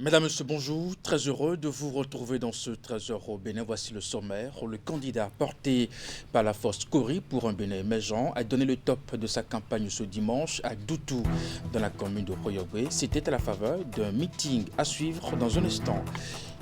Mesdames, Messieurs, bonjour. Très heureux de vous retrouver dans ce 13h au Bénin. Voici le sommaire. Le candidat porté par la force Kori pour un Bénin émergent a donné le top de sa campagne ce dimanche à Doutou, dans la commune de Royobé. C'était à la faveur d'un meeting à suivre dans un instant.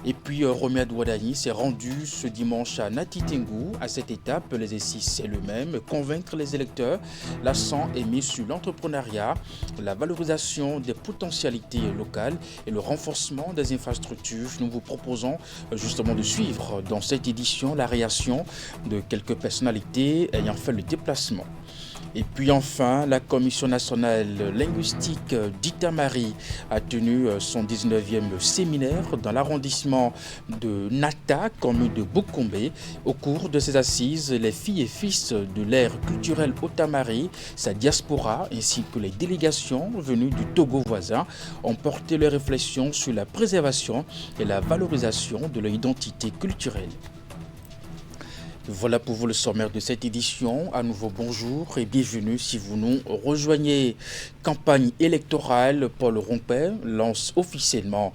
Et puis Romiad Ouadani s'est rendu ce dimanche à Natitengu. À cette étape, l'exercice c'est le même, convaincre les électeurs. L'accent est mis sur l'entrepreneuriat, la valorisation des potentialités locales et le renforcement des infrastructures. Nous vous proposons justement de suivre dans cette édition la réaction de quelques personnalités ayant fait le déplacement. Et puis enfin, la Commission nationale linguistique d'Itamari a tenu son 19e séminaire dans l'arrondissement de Nata, commune de Bokombe. Au cours de ces assises, les filles et fils de l'ère culturelle Otamari, sa diaspora ainsi que les délégations venues du Togo voisin ont porté leurs réflexions sur la préservation et la valorisation de leur identité culturelle. Voilà pour vous le sommaire de cette édition. À nouveau bonjour et bienvenue si vous nous rejoignez. Campagne électorale, Paul Rompé lance officiellement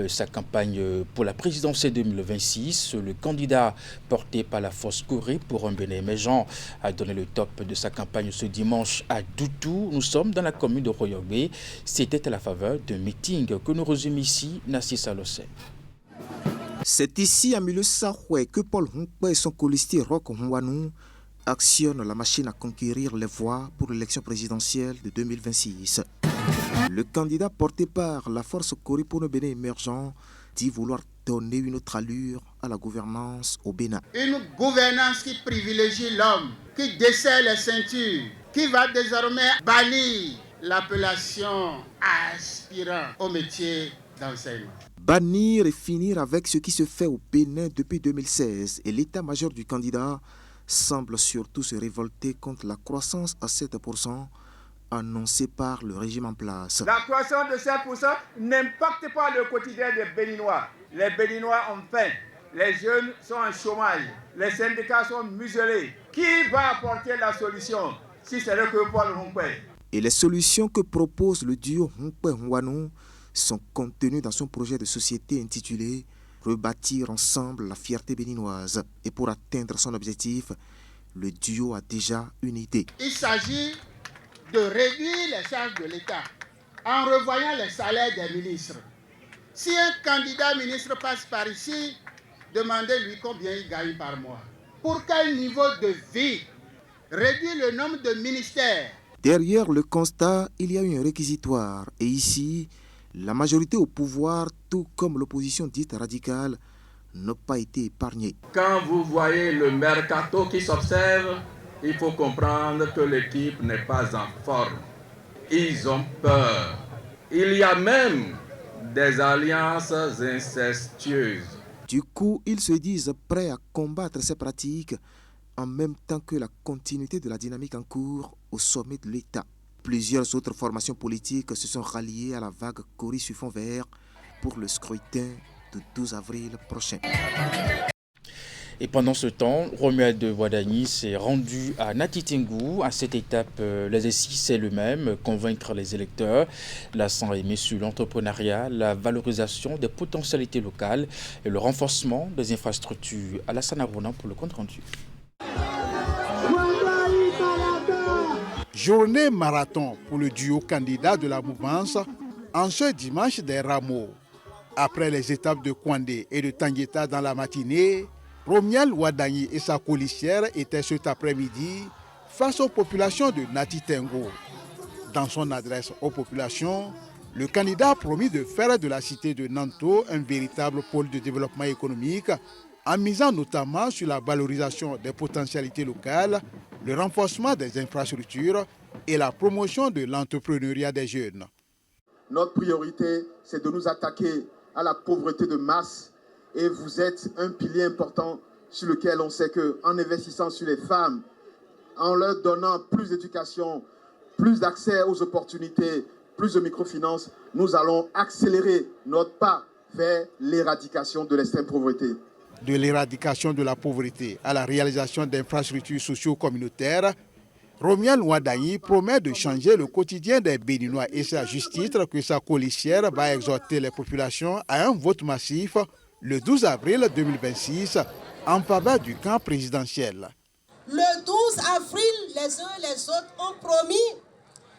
sa campagne pour la présidentielle 2026. Le candidat porté par la force Kori pour un Bénin émergent a donné le top de sa campagne ce dimanche à Doutou. Nous sommes dans la commune de Royobé. C'était à la faveur d'un meeting que nous résume ici Nassi Salosé. C'est ici à Mileux-Saroué que Paul Rompé et son colistier Roch Mwanou actionnent la machine à conquérir les voix pour l'élection présidentielle de 2026. Le candidat porté par la force Kori pour le Bénin émergent dit vouloir donner une autre allure à la gouvernance au Bénin. Une gouvernance qui privilégie l'homme, qui desserre les ceintures, qui va désormais bannir l'appellation aspirant au métier d'enseignant. Bannir et finir avec ce qui se fait au Bénin depuis 2016 et l'état-major du candidat semble surtout se révolter contre la croissance à 7% annoncée par le régime en place. La croissance de 7% n'impacte pas le quotidien des Béninois. Les Béninois ont faim, les jeunes sont en chômage, les syndicats sont muselés. Qui va apporter la solution si c'est le que Paul Rompé? Et les solutions que propose le duo Rompé-Mwanou sont contenus dans son projet de société intitulé « Rebâtir ensemble la fierté béninoise ». Et pour atteindre son objectif, le duo a déjà une idée. Il s'agit de réduire les charges de l'État en revoyant les salaires des ministres. Si un candidat ministre passe par ici, demandez-lui combien il gagne par mois. Pour quel niveau de vie? Réduire le nombre de ministères. Derrière le constat, il y a eu un réquisitoire. Et ici, la majorité au pouvoir, tout comme l'opposition dite radicale, n'a pas été épargnée. Quand vous voyez le mercato qui s'observe, il faut comprendre que l'équipe n'est pas en forme. Ils ont peur. Il y a même des alliances incestueuses. Du coup, ils se disent prêts à combattre ces pratiques en même temps que la continuité de la dynamique en cours au sommet de l'État. Plusieurs autres formations politiques se sont ralliées à la vague Kori sur fond vert pour le scrutin du 12 avril prochain. Et pendant ce temps, Romuald Ouadani s'est rendu à Natitengu. À cette étape, l'exercice est le même, convaincre les électeurs. L'accent est mis sur l'entrepreneuriat, la valorisation des potentialités locales et le renforcement des infrastructures. Alassane Arona pour le compte rendu. Journée marathon pour le duo candidat de la mouvance en ce dimanche des Rameaux. Après les étapes de Kwandé et de Tangueta dans la matinée, Romial Ouadani et sa colistière étaient cet après-midi face aux populations de Natitengu. Dans son adresse aux populations, le candidat a promis de faire de la cité de Nanto un véritable pôle de développement économique en misant notamment sur la valorisation des potentialités locales, le renforcement des infrastructures et la promotion de l'entrepreneuriat des jeunes. Notre priorité, c'est de nous attaquer à la pauvreté de masse et vous êtes un pilier important sur lequel on sait qu'en investissant sur les femmes, en leur donnant plus d'éducation, plus d'accès aux opportunités, plus de microfinance, nous allons accélérer notre pas vers l'éradication de l'extrême pauvreté. De l'éradication de la pauvreté à la réalisation d'infrastructures socio-communautaires, Romiel Ouadagny promet de changer le quotidien des Béninois et c'est à juste titre que sa colistière va exhorter les populations à un vote massif le 12 avril 2026 en faveur du camp présidentiel. Le 12 avril, les uns et les autres ont promis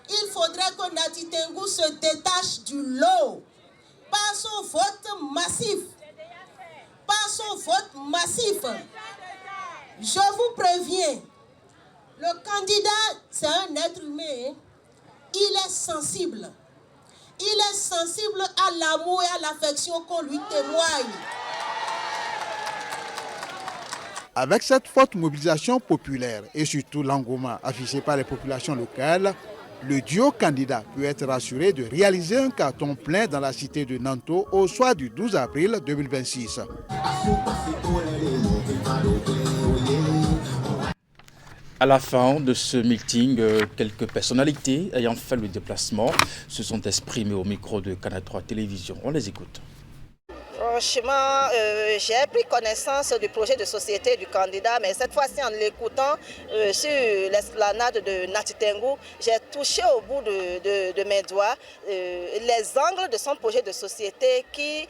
il faudrait que Nati Tengou se détache du lot par son vote massif. Par son vote massif. Je vous préviens, le candidat, c'est un être humain. Il est sensible. Il est sensible à l'amour et à l'affection qu'on lui témoigne. Avec cette forte mobilisation populaire et surtout l'engouement affiché par les populations locales, le duo candidat peut être rassuré de réaliser un carton plein dans la cité de Nanto au soir du 12 avril 2026. À la fin de ce meeting, quelques personnalités ayant fait le déplacement se sont exprimées au micro de Canal 3 Télévision. On les écoute. Franchement, j'ai pris connaissance du projet de société du candidat, mais cette fois-ci en l'écoutant sur l'esplanade de Nati Tengou, j'ai touché au bout de mes doigts les angles de son projet de société qui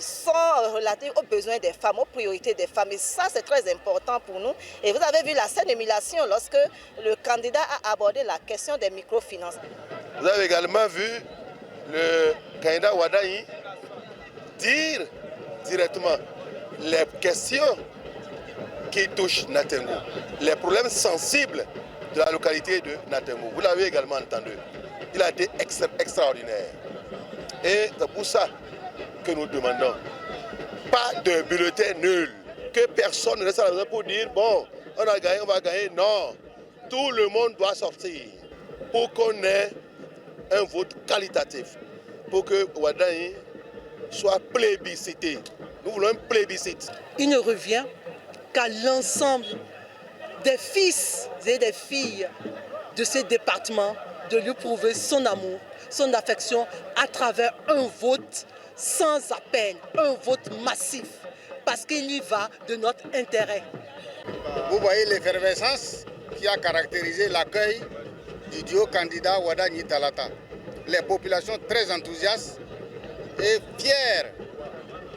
sont relatifs aux besoins des femmes, aux priorités des femmes. Et ça, c'est très important pour nous. Et vous avez vu la scène d'émulation lorsque le candidat a abordé la question des microfinances. Vous avez également vu le candidat Ouadagny dire directement les questions qui touchent Natengo, les problèmes sensibles de la localité de Natengo. Vous l'avez également entendu. Il a été extraordinaire. Et c'est pour ça que nous demandons pas de bulletin nul, que personne ne reste à la maison pour dire bon, on a gagné, on va gagner. Non, tout le monde doit sortir pour qu'on ait un vote qualitatif, pour que Ouadagny soit plébiscité. Nous voulons un plébiscite. Il ne revient qu'à l'ensemble des fils et des filles de ce département de lui prouver son amour, son affection à travers un vote sans appel, un vote massif, parce qu'il y va de notre intérêt. Vous voyez l'effervescence qui a caractérisé l'accueil du duo candidat Ouadagny Talata. Les populations très enthousiastes et fiers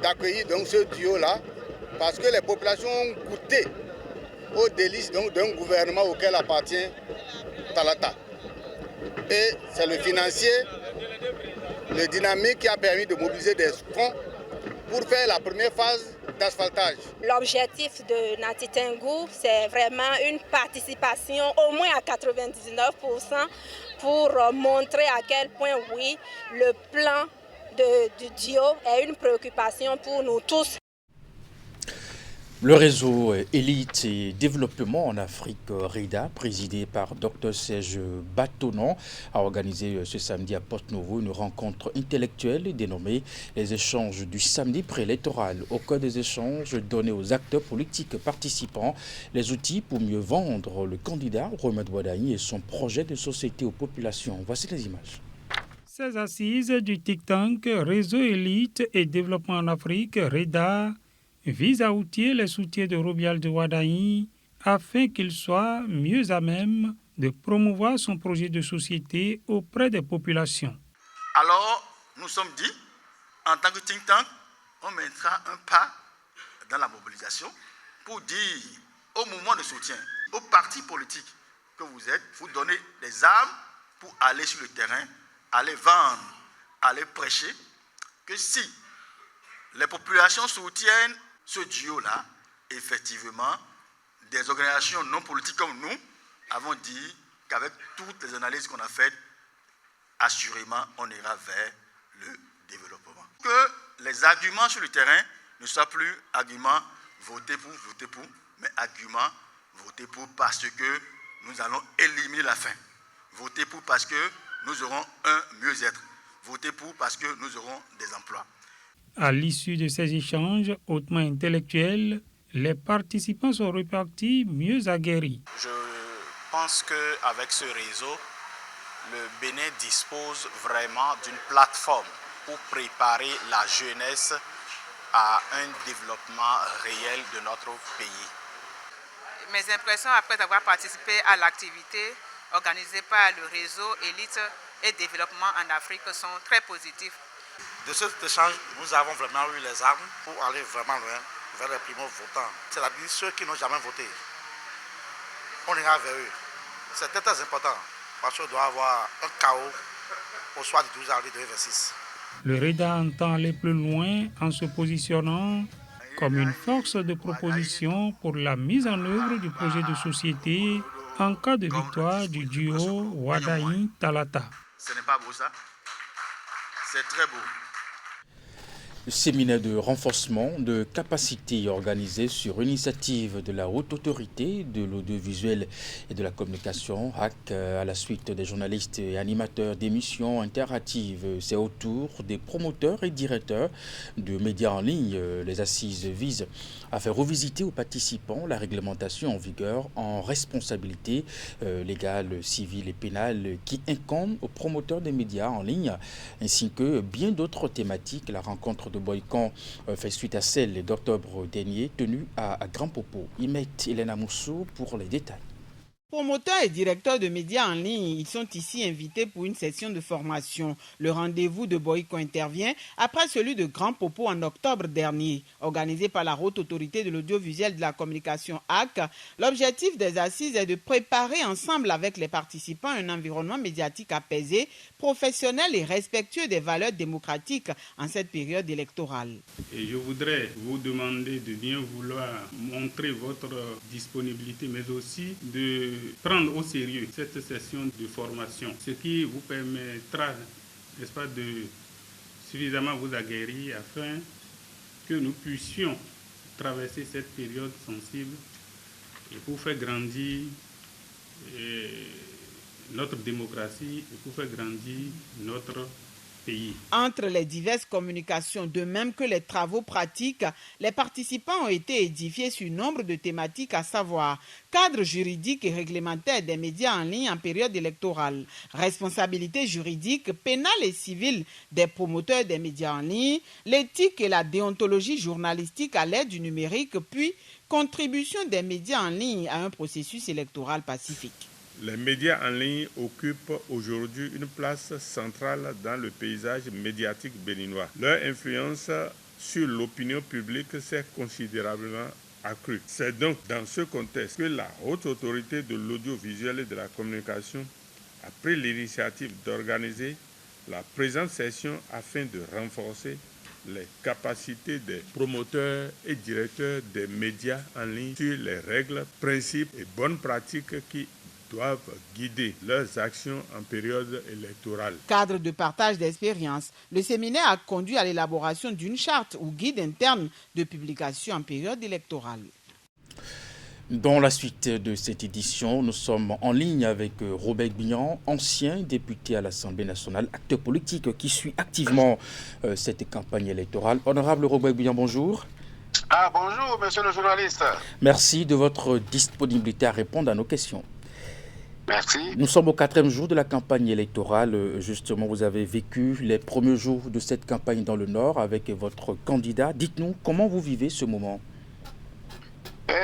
d'accueillir donc ce duo-là, parce que les populations ont goûté aux délices d'un gouvernement auquel appartient Talata. Et c'est le financier, le dynamique qui a permis de mobiliser des fonds pour faire la première phase d'asphaltage. L'objectif de Nati Tengou, c'est vraiment une participation au moins à 99% pour montrer à quel point, oui, le plan du duo est une préoccupation pour nous tous. Le réseau Élite et Développement en Afrique, RIDA, présidé par Dr Serge Batonon, a organisé ce samedi à Porte-Novo une rencontre intellectuelle dénommée les échanges du samedi préélectoral. Au cœur des échanges, donner aux acteurs politiques participants les outils pour mieux vendre le candidat Romuald Ouadagny et son projet de société aux populations. Voici les images. Ces assises du think tank Réseau Élite et Développement en Afrique, RIDA, vise à outiller les soutiens de Romuald Ouadagny afin qu'il soit mieux à même de promouvoir son projet de société auprès des populations. Alors, nous sommes dit, en tant que think tank, on mettra un pas dans la mobilisation pour dire au mouvement de soutien, aux partis politiques que vous êtes, vous donnez des armes pour aller sur le terrain, aller vendre, aller prêcher, que si les populations soutiennent ce duo-là, effectivement, des organisations non politiques comme nous avons dit qu'avec toutes les analyses qu'on a faites, assurément, on ira vers le développement. Que les arguments sur le terrain ne soient plus arguments voter pour, mais arguments voter pour parce que nous allons éliminer la faim. Voter pour parce que nous aurons un mieux-être. Voter pour parce que nous aurons des emplois. À l'issue de ces échanges hautement intellectuels, les participants sont repartis mieux aguerris. Je pense qu'avec ce réseau, le Bénin dispose vraiment d'une plateforme pour préparer la jeunesse à un développement réel de notre pays. Mes impressions après avoir participé à l'activité organisée par le réseau Élite et Développement en Afrique sont très positives. De cet échange, nous avons vraiment eu les armes pour aller vraiment loin vers les primo-votants, c'est-à-dire ceux qui n'ont jamais voté. On ira vers eux. C'est très important parce qu'on doit avoir un chaos au soir du 12 avril 2026. Le REDA entend aller plus loin en se positionnant comme une force de proposition pour la mise en œuvre du projet de société en cas de victoire du duo Wadayi-Talata. Ce n'est pas beau ça? C'est très beau. Le séminaire de renforcement de capacités organisé sur initiative de la Haute Autorité de l'Audiovisuel et de la Communication, HAC, à la suite des journalistes et animateurs d'émissions interactives. C'est au tour des promoteurs et directeurs de médias en ligne. Les assises visent à faire revisiter aux participants la réglementation en vigueur en responsabilité légale, civile et pénale qui incombe aux promoteurs des médias en ligne, ainsi que bien d'autres thématiques. La rencontre de Boycon fait suite à celle d'octobre dernier tenue à Grand Popo. Y met Elena Moussou pour les détails. Promoteurs et directeurs de médias en ligne, ils sont ici invités pour une session de formation. Le rendez-vous de Boycon intervient après celui de Grand Popo en octobre dernier. Organisé par la Haute Autorité de l'Audiovisuel de la Communication HAC, l'objectif des assises est de préparer ensemble avec les participants un environnement médiatique apaisé, professionnel et respectueux des valeurs démocratiques en cette période électorale. Et je voudrais vous demander de bien vouloir montrer votre disponibilité, mais aussi de prendre au sérieux cette session de formation, ce qui vous permettra, n'est-ce pas, de suffisamment vous aguerrir afin que nous puissions traverser cette période sensible et pour faire grandir notre démocratie et pour faire grandir notre pays. Entre les diverses communications, de même que les travaux pratiques, les participants ont été édifiés sur nombre de thématiques, à savoir cadre juridique et réglementaire des médias en ligne en période électorale, responsabilité juridique, pénale et civile des promoteurs des médias en ligne, l'éthique et la déontologie journalistique à l'aide du numérique, puis contribution des médias en ligne à un processus électoral pacifique. Les médias en ligne occupent aujourd'hui une place centrale dans le paysage médiatique béninois. Leur influence sur l'opinion publique s'est considérablement accrue. C'est donc dans ce contexte que la Haute Autorité de l'Audiovisuel et de la Communication a pris l'initiative d'organiser la présente session afin de renforcer les capacités des promoteurs et directeurs des médias en ligne sur les règles, principes et bonnes pratiques qui doivent guider leurs actions en période électorale. Cadre de partage d'expérience, le séminaire a conduit à l'élaboration d'une charte ou guide interne de publication en période électorale. Dans la suite de cette édition, nous sommes en ligne avec Robert Bignan, ancien député à l'Assemblée nationale, acteur politique qui suit activement cette campagne électorale. Honorable Robert Bignan, bonjour. Bonjour, monsieur le journaliste. Merci de votre disponibilité à répondre à nos questions. Merci. Nous sommes au 4e jour de la campagne électorale. Justement, vous avez vécu les premiers jours de cette campagne dans le Nord avec votre candidat. Dites-nous, comment vous vivez ce moment ?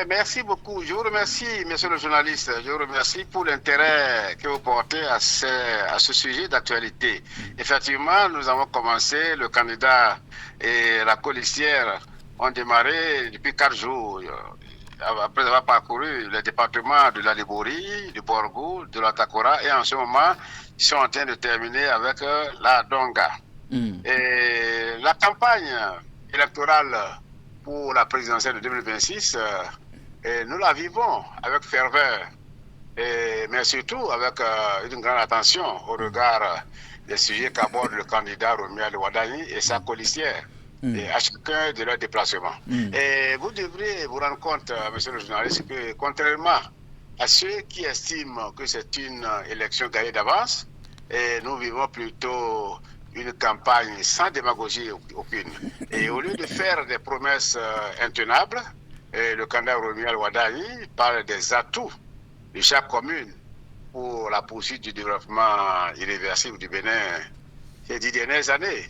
Merci beaucoup. Je vous remercie, monsieur le journaliste. Je vous remercie pour l'intérêt que vous portez à ce sujet d'actualité. Effectivement, nous avons commencé, le candidat et la colistière ont démarré depuis 4 jours. Après avoir parcouru les départements de la Liborie, du Borgo, de la Takora, et en ce moment, ils sont en train de terminer avec la Donga. Et la campagne électorale pour la présidentielle de 2026, nous la vivons avec ferveur, mais surtout avec une grande attention au regard des sujets qu'aborde le candidat Romuald Wadayi et sa colistière. Et à chacun de leurs déplacements. Et vous devrez vous rendre compte, monsieur le journaliste, que contrairement à ceux qui estiment que c'est une élection gagnée d'avance, nous vivons plutôt une campagne sans démagogie aucune. Et au lieu de faire des promesses intenables, le candidat Romuald Wadayi parle des atouts de chaque commune pour la poursuite du développement irréversible du Bénin ces 10 dernières années,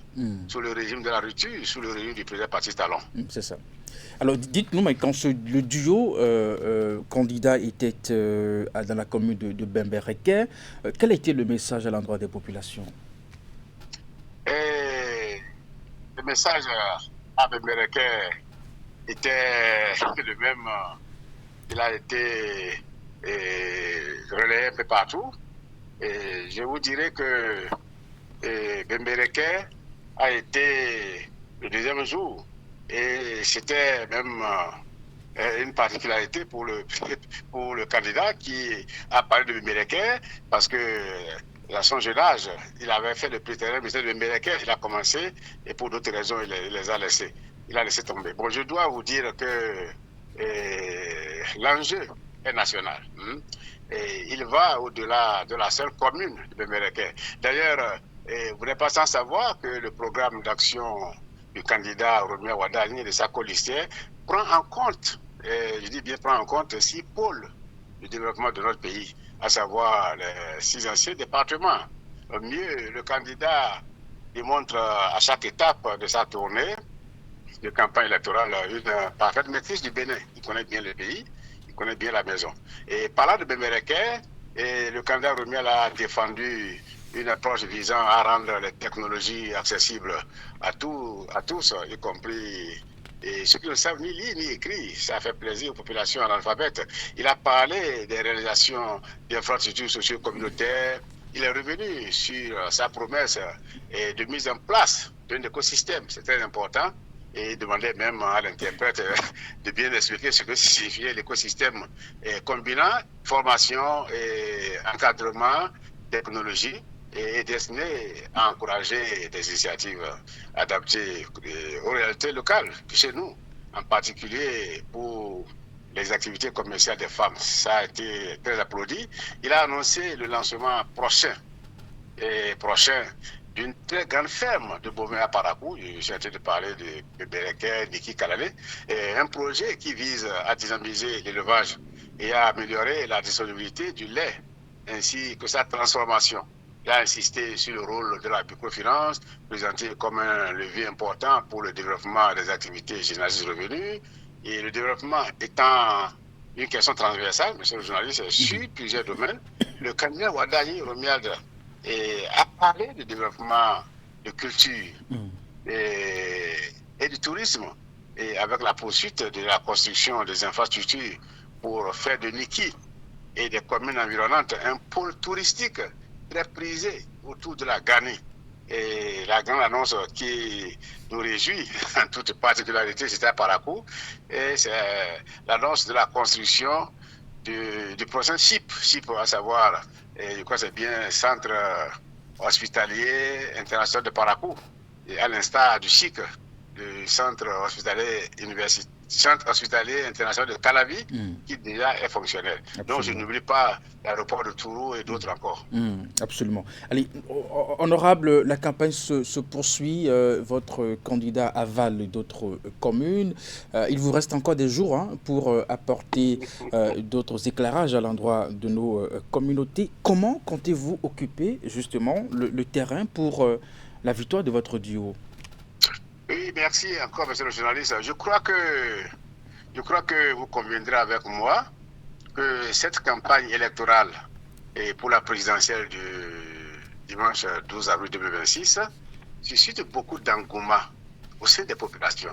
sous le régime de la rupture, sous le régime du président Patrice Talon. C'est ça. Alors dites-nous, mais quand le duo candidat était dans la commune de Bembereke, quel était le message à l'endroit des populations? Le message à Bembereke était le même. Il a été relayé un peu partout. Et je vous dirais que Bembereke a été le deuxième jour. Et c'était même une particularité pour le candidat qui a parlé de Bembereke, parce que à son jeune âge, il avait fait le prétendant ministère de Bembereke, il a commencé, et pour d'autres raisons, il les a laissés. Il a laissé tomber. Bon, je dois vous dire que l'enjeu est national. Et il va au-delà de la seule commune de Bembereke. D'ailleurs, vous n'êtes pas sans savoir que le programme d'action du candidat Romuald Wadani et de sa colistière prend en compte, je dis bien prend en compte, 6 pôles du développement de notre pays, à savoir les 6 anciens départements. Mieux, le candidat démontre à chaque étape de sa tournée de campagne électorale une parfaite maîtrise du Bénin. Il connaît bien le pays, il connaît bien la maison. Et parlant de Bembereke, le candidat Romuald a défendu une approche visant à rendre les technologies accessibles à tous, y compris ceux qui ne savent ni lire ni écrire. Ça fait plaisir aux populations analphabètes. Il a parlé des réalisations d'infrastructures socio-communautaires. Il est revenu sur sa promesse de mise en place d'un écosystème. C'est très important. Et demandait même à l'interprète de bien expliquer ce que signifiait l'écosystème combinant formation et encadrement, technologie, et destiné à encourager des initiatives adaptées aux réalités locales chez nous, en particulier pour les activités commerciales des femmes. Ça a été très applaudi. Il a annoncé le lancement prochain d'une très grande ferme de bovins à Parakou. Je suis en train de parler de Bembereke, Niki Kalale, un projet qui vise à dynamiser l'élevage et à améliorer la disponibilité du lait ainsi que sa transformation. Il a insisté sur le rôle de la microfinance, présenté comme un levier important pour le développement des activités génératrices de revenus. Et le développement étant une question transversale, monsieur le journaliste, sur plusieurs domaines, le candidat Wadani Romuald a parlé de développement de culture et du tourisme, et avec la poursuite de la construction des infrastructures pour faire de Niki et des communes environnantes un pôle touristique très prisé autour de la Ghani. Et la grande annonce qui nous réjouit, en toute particularité, c'était à Parakou, et c'est l'annonce de la construction du prochain CHIP, à savoir, je crois que c'est bien Centre hospitalier international de Parakou, et à l'instar du CHIC, du Centre hospitalier international de Calavi, qui déjà est fonctionnel. Absolument. Donc je n'oublie pas l'aéroport de Tourou et d'autres encore. Absolument. Allez, honorable, la campagne se poursuit. Votre candidat avale d'autres communes. Il vous reste encore des jours pour apporter d'autres éclairages à l'endroit de nos communautés. Comment comptez-vous occuper justement le terrain pour la victoire de votre duo? Oui, merci encore, monsieur le journaliste. Je crois que vous conviendrez avec moi que cette campagne électorale pour la présidentielle du dimanche 12 avril 2026 suscite beaucoup d'engouement au sein des populations.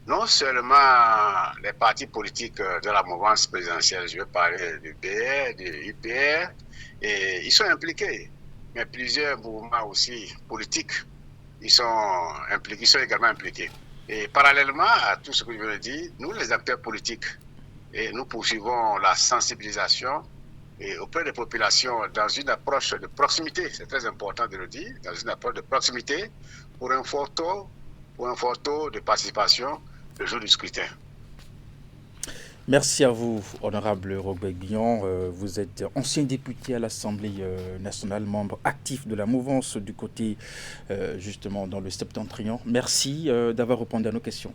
Non seulement les partis politiques de la mouvance présidentielle, je vais parler du PR, du UPR, et ils sont impliqués, mais plusieurs mouvements aussi politiques ils sont également impliqués. Et parallèlement à tout ce que je viens de dire, nous, les acteurs politiques, nous poursuivons la sensibilisation auprès des populations dans une approche de proximité, c'est très important de le dire, dans une approche de proximité pour un fort taux de participation le jour du scrutin. Merci à vous, honorable Robert Guillon. Vous êtes ancien député à l'Assemblée nationale, membre actif de la mouvance du côté, justement, dans le septentrion. Merci d'avoir répondu à nos questions.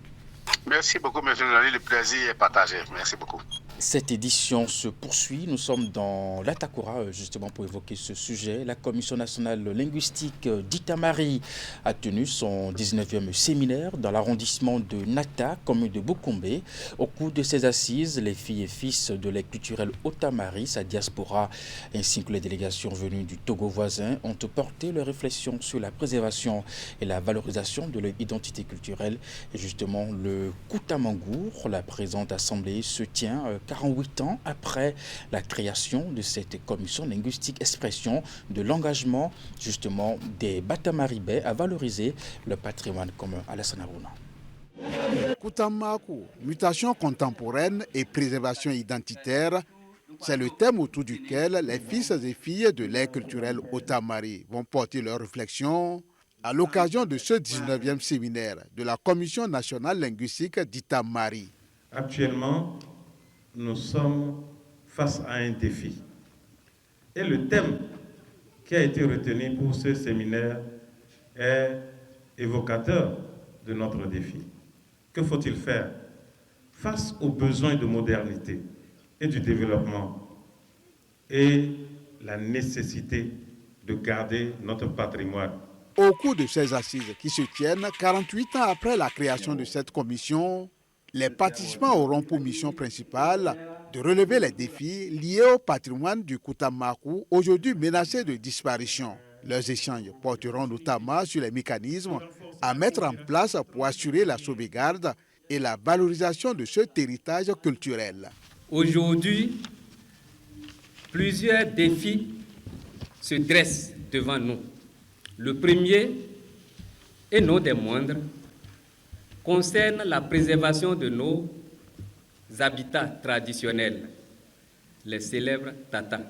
Merci beaucoup, M. Nani. Le plaisir est partagé. Merci beaucoup. Cette édition se poursuit. Nous sommes dans l'Atakura justement pour évoquer ce sujet. La Commission nationale linguistique d'Itamari a tenu son 19e séminaire dans l'arrondissement de Nata, commune de Bukombe. Au cours de ces assises, les filles et fils de l'aide culturelle Otamari, sa diaspora, ainsi que les délégations venues du Togo voisin ont porté leurs réflexions sur la préservation et la valorisation de leur identité culturelle. Et justement, le Koutamangour, la présente assemblée, se tient 48 ans après la création de cette commission linguistique, expression de l'engagement justement des Batamaribais à valoriser le patrimoine commun. Alassane Harouna. Koutamaku, mutation contemporaine et préservation identitaire, c'est le thème autour duquel les fils et filles de l'aire culturelle Otamari vont porter leurs réflexions à l'occasion de ce 19e séminaire de la Commission nationale linguistique d'Itamari. Actuellement, nous sommes face à un défi. Et le thème qui a été retenu pour ce séminaire est évocateur de notre défi. Que faut-il faire face aux besoins de modernité et du développement et la nécessité de garder notre patrimoine? Au cours de ces assises qui se tiennent 48 ans après la création de cette commission, les participants auront pour mission principale de relever les défis liés au patrimoine du Koutamaku, aujourd'hui menacé de disparition. Leurs échanges porteront notamment sur les mécanismes à mettre en place pour assurer la sauvegarde et la valorisation de cet héritage culturel. Aujourd'hui, plusieurs défis se dressent devant nous. Le premier, et non des moindres, concerne la préservation de nos habitats traditionnels, les célèbres tatas.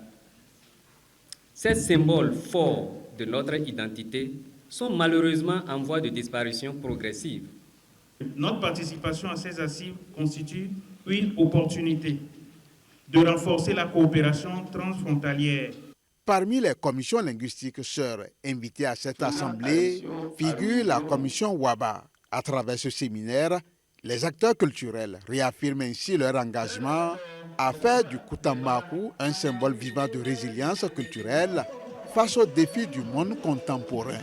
Ces symboles forts de notre identité sont malheureusement en voie de disparition progressive. Notre participation à ces assises constitue une opportunité de renforcer la coopération transfrontalière. Parmi les commissions linguistiques sœurs invitées à cette assemblée figure la commission Waba. À travers ce séminaire, les acteurs culturels réaffirment ainsi leur engagement à faire du Koutamaku un symbole vivant de résilience culturelle face aux défis du monde contemporain.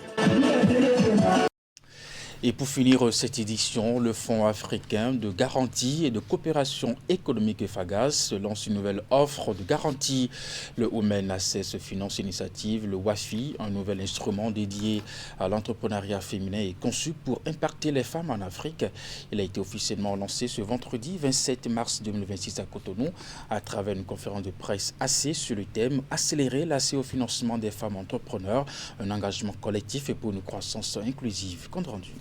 Et pour finir cette édition, le Fonds africain de garantie et de coopération économique FAGAS lance une nouvelle offre de garantie. Le Women Access finance l'initiative, le WAFI, un nouvel instrument dédié à l'entrepreneuriat féminin et conçu pour impacter les femmes en Afrique. Il a été officiellement lancé ce vendredi 27 mars 2026 à Cotonou à travers une conférence de presse axée sur le thème « Accélérer l'accès au financement des femmes entrepreneurs, un engagement collectif et pour une croissance inclusive ». Compte rendu.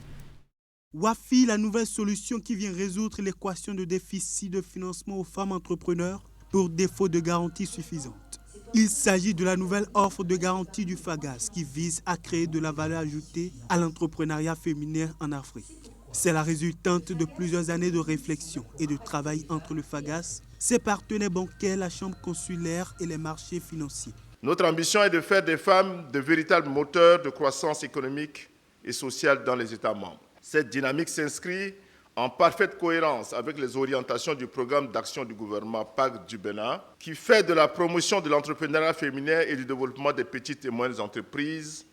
WAFI, la nouvelle solution qui vient résoudre l'équation de déficit de financement aux femmes entrepreneurs pour défaut de garantie suffisante. Il s'agit de la nouvelle offre de garantie du FAGAS qui vise à créer de la valeur ajoutée à l'entrepreneuriat féminin en Afrique. C'est la résultante de plusieurs années de réflexion et de travail entre le FAGAS, ses partenaires bancaires, la chambre consulaire et les marchés financiers. Notre ambition est de faire des femmes de véritables moteurs de croissance économique et sociale dans les États membres. Cette dynamique s'inscrit en parfaite cohérence avec les orientations du programme d'action du gouvernement PAC du Bénin, qui fait de la promotion de l'entrepreneuriat féminin et du développement des petites et moyennes entreprises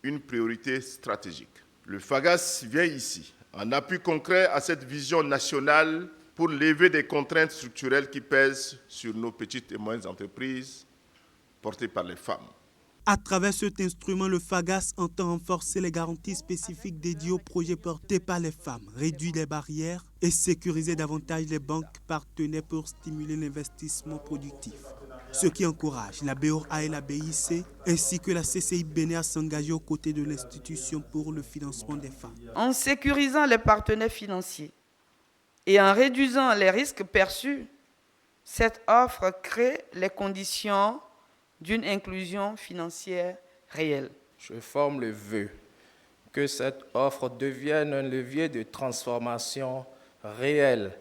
une priorité stratégique. Le FAGAS vient ici en appui concret à cette vision nationale pour lever des contraintes structurelles qui pèsent sur nos petites et moyennes entreprises portées par les femmes. À travers cet instrument, le FAGAS entend renforcer les garanties spécifiques dédiées aux projets portés par les femmes, réduire les barrières et sécuriser davantage les banques partenaires pour stimuler l'investissement productif. Ce qui encourage la BOA et la BIC ainsi que la CCI Bénin à s'engager aux côtés de l'institution pour le financement des femmes. En sécurisant les partenaires financiers et en réduisant les risques perçus, cette offre crée les conditions d'une inclusion financière réelle. Je forme le vœu que cette offre devienne un levier de transformation réelle,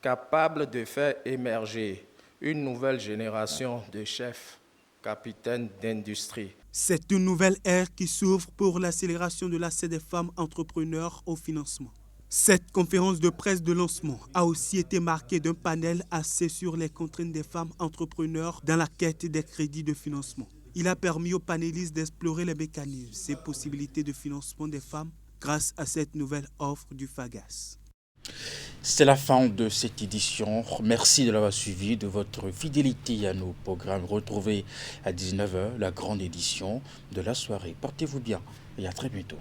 capable de faire émerger une nouvelle génération de chefs, capitaines d'industrie. C'est une nouvelle ère qui s'ouvre pour l'accélération de l'accès des femmes entrepreneurs au financement. Cette conférence de presse de lancement a aussi été marquée d'un panel axé sur les contraintes des femmes entrepreneurs dans la quête des crédits de financement. Il a permis aux panélistes d'explorer les mécanismes et possibilités de financement des femmes grâce à cette nouvelle offre du FAGAS. C'est la fin de cette édition. Merci de l'avoir suivi, de votre fidélité à nos programmes. Retrouvez à 19h la grande édition de la soirée. Portez-vous bien et à très bientôt.